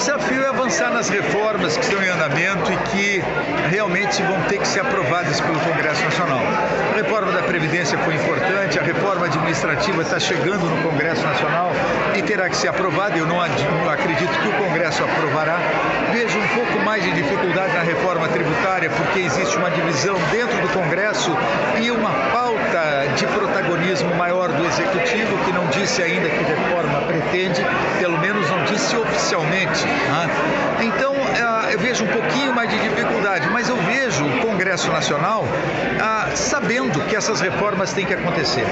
desafio é avançar nas reformas que estão em andamento e que realmente vão ter que ser aprovadas pelo Congresso Nacional. A reforma da Previdência foi importante, a reforma administrativa está chegando no Congresso Nacional e terá que ser aprovada. Eu não acredito que o Congresso aprovará. Vejo um pouco mais de dificuldade na reforma tributária, porque existe uma divisão dentro do Congresso e uma falta de protagonismo maior do Executivo, que não disse ainda que reforma pretende, pelo menos não disse oficialmente. Então, eu vejo um pouquinho mais de dificuldade, mas eu vejo o Congresso Nacional sabendo que essas reformas têm que acontecer.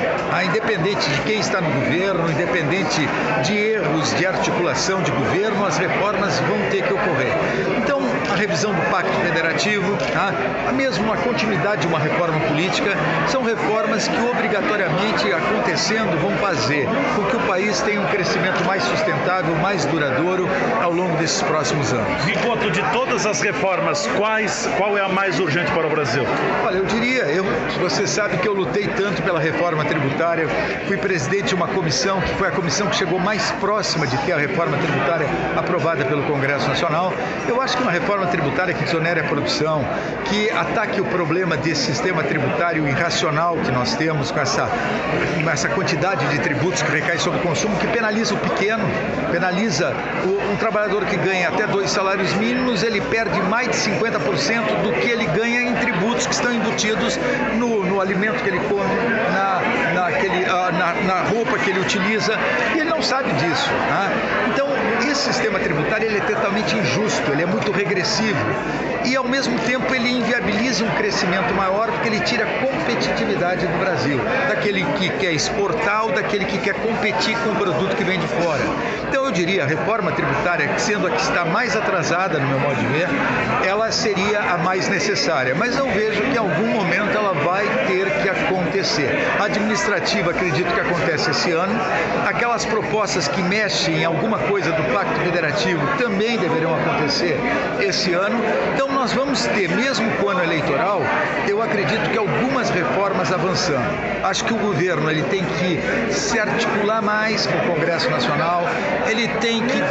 Independente de quem está no governo, independente de erros de articulação de governo, as reformas vão ter que ocorrer. Então, a revisão do Pacto Federativo, mesmo a continuidade de uma reforma política, são reformas que obrigatoriamente acontecendo vão fazer com que o país tenha um crescimento mais sustentável, mais duradouro ao longo desses próximos anos. Enquanto de todas as reformas, qual é a mais urgente para o Brasil? Olha, eu diria, você sabe que eu lutei tanto pela reforma tributária, fui presidente de uma comissão, que foi a comissão que chegou mais próxima de ter a reforma tributária aprovada pelo Congresso Nacional. Eu acho que uma reforma tributária que desonere a produção, que ataque o problema desse sistema tributário irracional que nós temos, com essa quantidade de tributos que recai sobre o consumo, que penaliza o pequeno, penaliza um trabalhador que ganha até 2 salários mínimos, ele perde mais de 50% do que ele ganha em tributos que estão embutidos no alimento que ele come, na roupa que ele utiliza, e ele não sabe disso. Então, esse sistema tributário ele é totalmente injusto, ele é muito regressivo e, ao mesmo tempo, ele inviabiliza um crescimento maior porque ele tira a competitividade do Brasil, daquele que quer exportar ou daquele que quer competir com o produto que vem de fora. Então, eu diria, a reforma tributária, sendo a que está mais atrasada, no meu modo de ver, ela seria a mais necessária, mas eu vejo que em algum momento ela vai ter que acontecer. A administrativa, acredito que acontece esse ano. Aquelas propostas que mexem em alguma coisa do Pacto Federativo também deverão acontecer esse ano. Então, nós vamos ter, mesmo com o ano eleitoral, eu acredito que algumas reformas avançando. Acho que o governo ele tem que se articular mais com o Congresso Nacional, ele tem que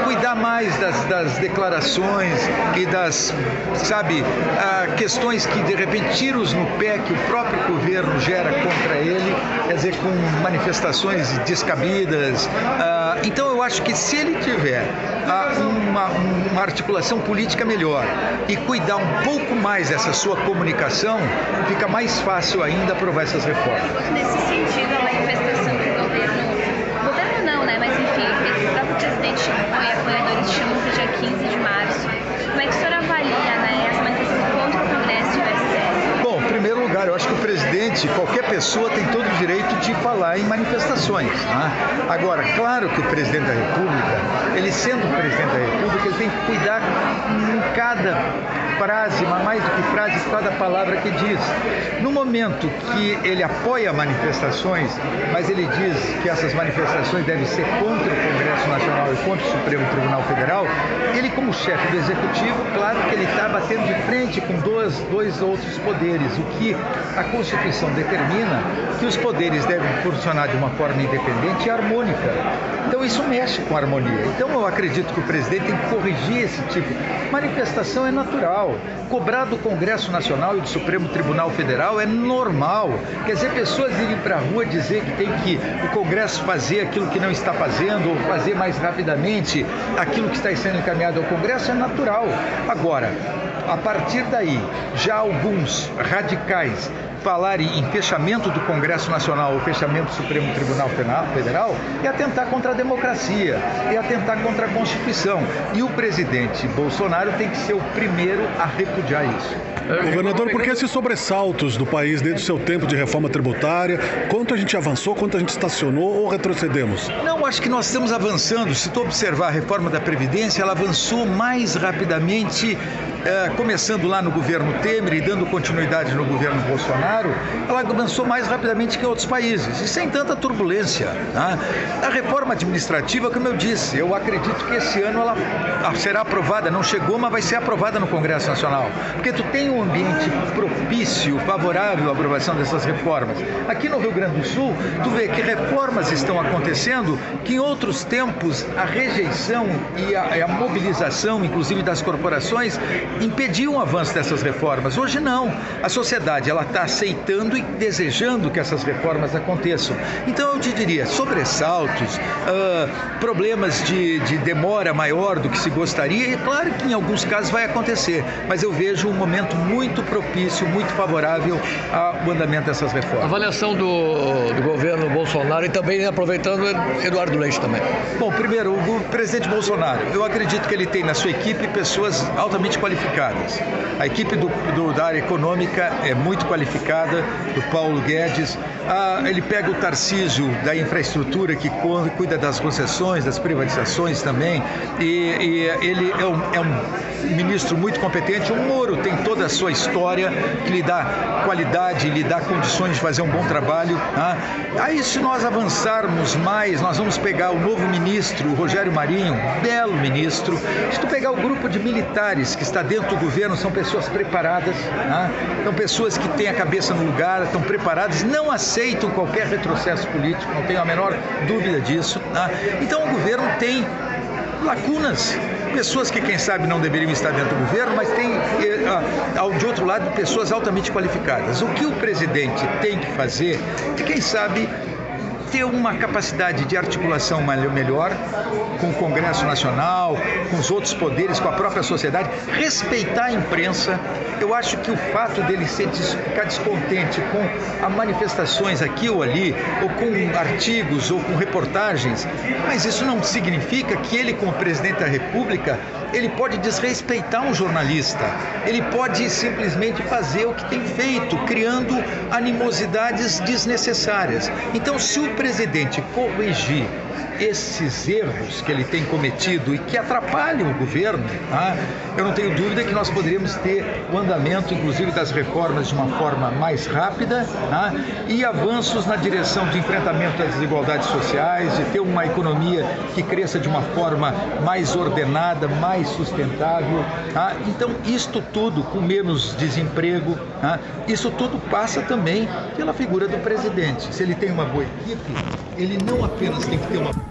cuidar mais das declarações e das, questões que, de repente, tiros no pé que o próprio governo gera contra ele, quer dizer, com manifestações descabidas. Então, eu acho que se ele tiver uma articulação política melhor e cuidar um pouco mais dessa sua comunicação, fica mais fácil ainda aprovar essas reformas. Nesse sentido, a manifestação que o governo não, né? Mas enfim, o próprio presidente chamou e apoiadores chamam para o dia 15 de março. Como é que o senhor avalia, né, essa manifestação contra o Congresso e o STF? Bom, em primeiro lugar, eu acho que o presidente, qualquer pessoa, tem todo o direito de falar em manifestações. Agora, claro que o presidente da República, ele sendo o presidente da República, ele tem que cuidar em cada frase, mas mais do que frase, cada palavra que diz. No momento que ele apoia manifestações, mas ele diz que essas manifestações devem ser contra o Congresso Nacional e contra o Supremo Tribunal Federal, ele, como chefe do Executivo, claro que ele está batendo de frente com dois outros poderes, o que a Constituição determina que os poderes devem funcionar de uma forma independente e harmônica. Então, isso mexe com a harmonia. Então, eu acredito que o presidente tem que corrigir esse tipo. Manifestação é natural. Cobrar do Congresso Nacional e do Supremo Tribunal Federal é normal. Quer dizer, pessoas irem para a rua dizer que tem que o Congresso fazer aquilo que não está fazendo ou fazer mais rapidamente aquilo que está sendo encaminhado ao Congresso é natural. Agora, a partir daí, já alguns radicais falarem em fechamento do Congresso Nacional ou fechamento do Supremo Tribunal Federal é atentar contra a democracia, é atentar contra a Constituição. E o presidente Bolsonaro tem que ser o primeiro a repudiar isso. Governador, por que esses sobressaltos do país desde o seu tempo de reforma tributária? Quanto a gente avançou, quanto a gente estacionou ou retrocedemos? Não, acho que nós estamos avançando. Se tu observar a reforma da Previdência, ela avançou mais rapidamente começando lá no governo Temer e dando continuidade no governo Bolsonaro, ela avançou mais rapidamente que em outros países e sem tanta turbulência. Tá? A reforma administrativa, como eu disse, eu acredito que esse ano ela será aprovada, não chegou, mas vai ser aprovada no Congresso Nacional, porque tu tem um ambiente propício, favorável à aprovação dessas reformas. Aqui no Rio Grande do Sul, tu vê que reformas estão acontecendo que em outros tempos a rejeição e a mobilização, inclusive das corporações, impediam o avanço dessas reformas. Hoje não. A sociedade ela está aceitando e desejando que essas reformas aconteçam. Então eu te diria, sobressaltos, problemas de demora maior do que se gostaria, e claro que em alguns casos vai acontecer, mas eu vejo um momento muito propício, muito favorável ao andamento dessas reformas. Avaliação do governo Bolsonaro e também aproveitando Eduardo Leite também. Bom, primeiro, o presidente Bolsonaro, eu acredito que ele tem na sua equipe pessoas altamente qualificadas. A equipe da área econômica é muito qualificada, do Paulo Guedes. Ele pega o Tarcísio da infraestrutura, que cuida das concessões, das privatizações também, e ele é um ministro muito competente. O Moro tem toda a sua história, que lhe dá qualidade, lhe dá condições de fazer um bom trabalho. Aí, se nós avançarmos mais, nós vamos pegar o novo ministro, o Rogério Marinho, belo ministro. Se tu pegar o grupo de militares que está dentro do governo, são pessoas preparadas, são pessoas que têm a cabeça no lugar, estão preparadas, não aceitam qualquer retrocesso político, não tenho a menor dúvida disso. Então o governo tem lacunas, pessoas que quem sabe não deveriam estar dentro do governo, mas tem de outro lado pessoas altamente qualificadas. O que o presidente tem que fazer é, quem sabe, ter uma capacidade de articulação melhor com o Congresso Nacional, com os outros poderes, com a própria sociedade, respeitar a imprensa. Eu acho que o fato dele ficar descontente com manifestações aqui ou ali, ou com artigos, ou com reportagens, mas isso não significa que ele, como presidente da República, ele pode desrespeitar um jornalista, ele pode simplesmente fazer o que tem feito, criando animosidades desnecessárias. Então, se o presidente corrigir esses erros que ele tem cometido e que atrapalham o governo, eu não tenho dúvida que nós poderíamos ter o andamento, inclusive, das reformas de uma forma mais rápida, e avanços na direção de enfrentamento às desigualdades sociais, de ter uma economia que cresça de uma forma mais ordenada, mais sustentável. Então, isto tudo com menos desemprego, isso tudo passa também pela figura do presidente. Se ele tem uma boa equipe, ele não apenas tem que ter uma